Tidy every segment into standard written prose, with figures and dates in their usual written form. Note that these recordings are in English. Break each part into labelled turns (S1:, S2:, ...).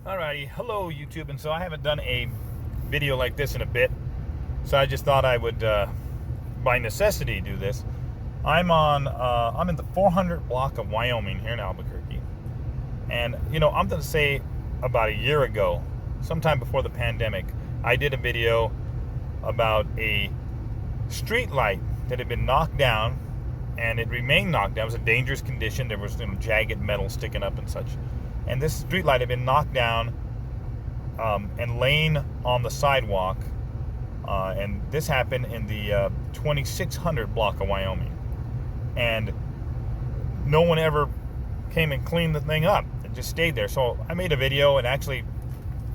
S1: Alrighty, hello YouTube. And so I haven't done a video like this in a bit, so I just thought I would, by necessity, do this. I'm in the 400 block of Wyoming here in Albuquerque, and I'm gonna say about a year ago, sometime before the pandemic, I did a video about a street light that had been knocked down, and it remained knocked down. It was a dangerous condition. There was jagged metal sticking up and such. And this street light had been knocked down and laying on the sidewalk. And this happened in the 2600 block of Wyoming. And no one ever came and cleaned the thing up. It just stayed there. So I made a video, and actually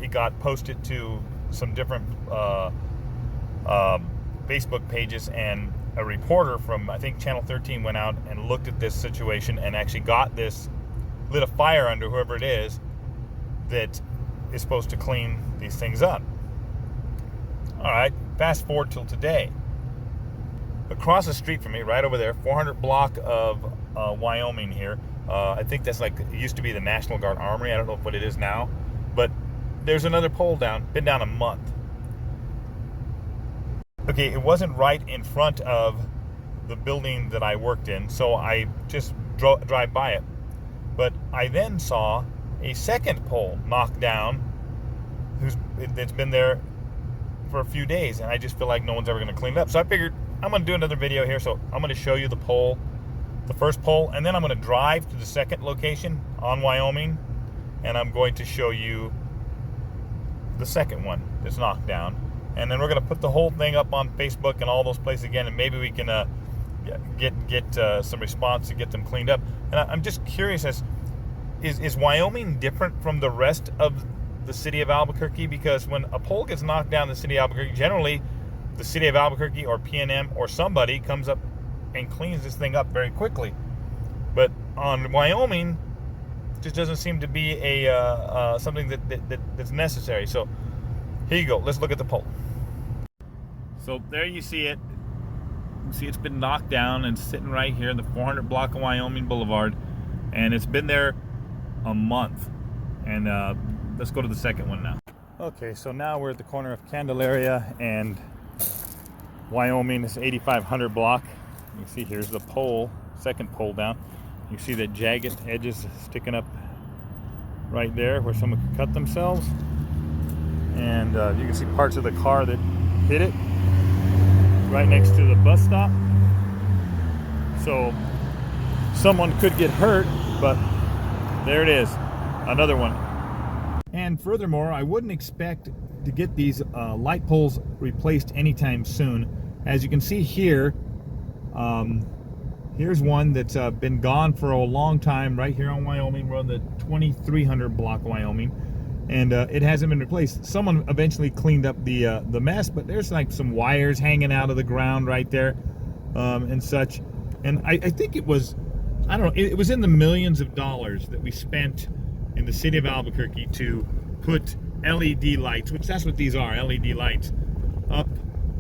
S1: it got posted to some different Facebook pages, and a reporter from, I think, Channel 13 went out and looked at this situation and actually lit a fire under whoever it is that is supposed to clean these things up. All right, fast forward till today. Across the street from me, right over there, 400 block of Wyoming here. I think that's like, it used to be the National Guard Armory. I don't know what it is now, but there's another pole down, been down a month. Okay, it wasn't right in front of the building that I worked in, so I just drive by it. But I then saw a second pole knocked down that's been there for a few days, and I just feel like no one's ever going to clean it up. So I figured I'm going to do another video here. So I'm going to show you the first pole, and then I'm going to drive to the second location on Wyoming, and I'm going to show you the second one that's knocked down. And then we're going to put the whole thing up on Facebook and all those places again, and maybe we can get some response to get them cleaned up. And I'm just curious, is Wyoming different from the rest of the city of Albuquerque? Because when a pole gets knocked down in the city of Albuquerque, generally the city of Albuquerque or PNM or somebody comes up and cleans this thing up very quickly. But on Wyoming, it just doesn't seem to be a something that's necessary. So here you go. Let's look at the pole. So there you see it. You see it's been knocked down and sitting right here in the 400 block of Wyoming Boulevard, and it's been there a month. And let's go to the second one now. Okay, so now we're at the corner of Candelaria and Wyoming. This 8500 block. You can see here's the pole, second pole down. You see the jagged edges sticking up right there where someone could cut themselves. And you can see parts of the car that hit it right next to the bus stop. So someone could get hurt, but there it is, another one. And furthermore, I wouldn't expect to get these light poles replaced anytime soon. As you can see here, here's one that's been gone for a long time right here on Wyoming. We're on the 2300 block Wyoming, and it hasn't been replaced. Someone eventually cleaned up the mess, but there's like some wires hanging out of the ground right there, and such. And I think it was, I don't know, it was in the millions of dollars that we spent in the city of Albuquerque to put LED lights, which that's what these are, LED lights, up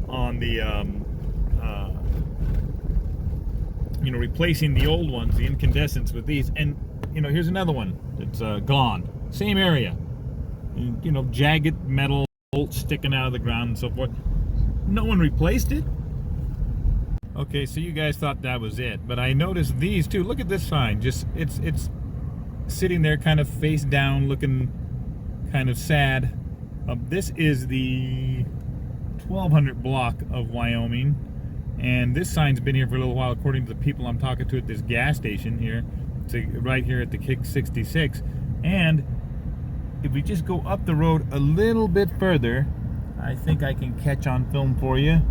S1: on the, replacing the old ones, the incandescents, with these. And, here's another one that's gone. Same area. Jagged metal bolts sticking out of the ground and so forth. No one replaced it. Okay, so you guys thought that was it, but I noticed these too. Look at this sign. Just it's sitting there kind of face down, looking kind of sad. This is the 1200 block of Wyoming, and this sign's been here for a little while, according to the people I'm talking to at this gas station here. It's right here at the Kick 66. And if we just go up the road a little bit further, I think I can catch on film for you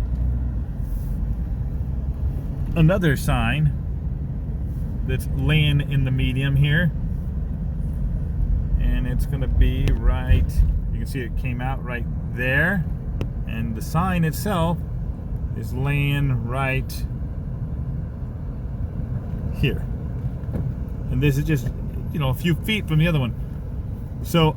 S1: another sign that's laying in the medium here, and it's going to be right, you can see it came out right there, and the sign itself is laying right here, and this is just a few feet from the other one. So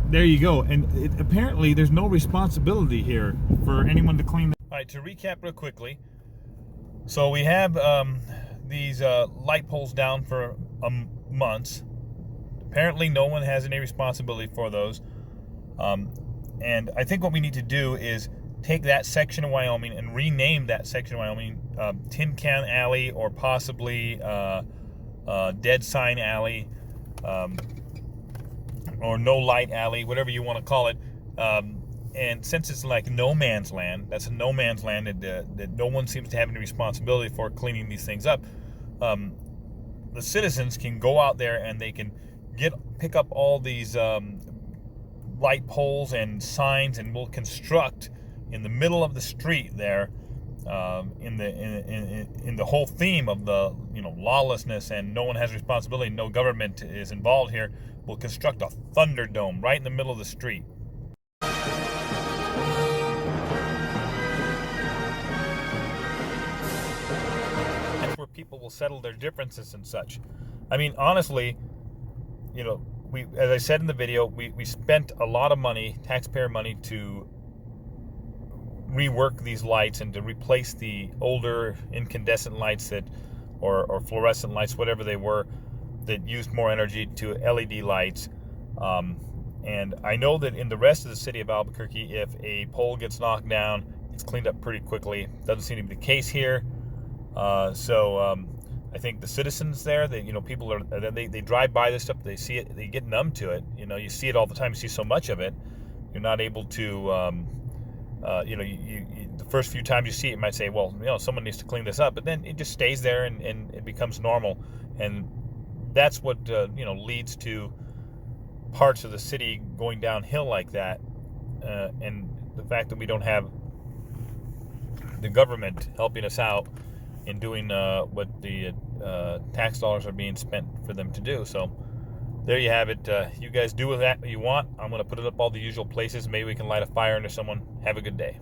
S1: there you go. And apparently there's no responsibility here for anyone to clean that. All right, to recap real quickly, so we have these light poles down for months. Apparently, no one has any responsibility for those. And I think what we need to do is take that section of Wyoming and rename that section of Wyoming Tin Can Alley, or possibly Dead Sign Alley, or No Light Alley, whatever you want to call it. And since it's like no man's land, that's a no man's land that no one seems to have any responsibility for cleaning these things up. The citizens can go out there and they can pick up all these light poles and signs, and we'll construct in the middle of the street there, in the whole theme of the lawlessness and no one has responsibility, no government is involved here. We'll construct a thunderdome right in the middle of the street. That's where people will settle their differences and such. I mean, honestly, as I said in the video, we spent a lot of money, taxpayer money, to rework these lights and to replace the older incandescent lights or fluorescent lights, whatever they were, that used more energy, to LED lights. And I know that in the rest of the city of Albuquerque, if a pole gets knocked down, it's cleaned up pretty quickly. Doesn't seem to be the case here. So I think the citizens there, people they drive by this stuff, they see it, they get numb to it. You see it all the time. You see so much of it, you're not able to. The first few times you see it, you might say, well, someone needs to clean this up, but then it just stays there and it becomes normal, and that's what leads to parts of the city going downhill like that, and the fact that we don't have the government helping us out in doing what the tax dollars are being spent for them to do. So there you have it. You guys do with that what you want. I'm going to put it up all the usual places. Maybe we can light a fire under someone. Have a good day.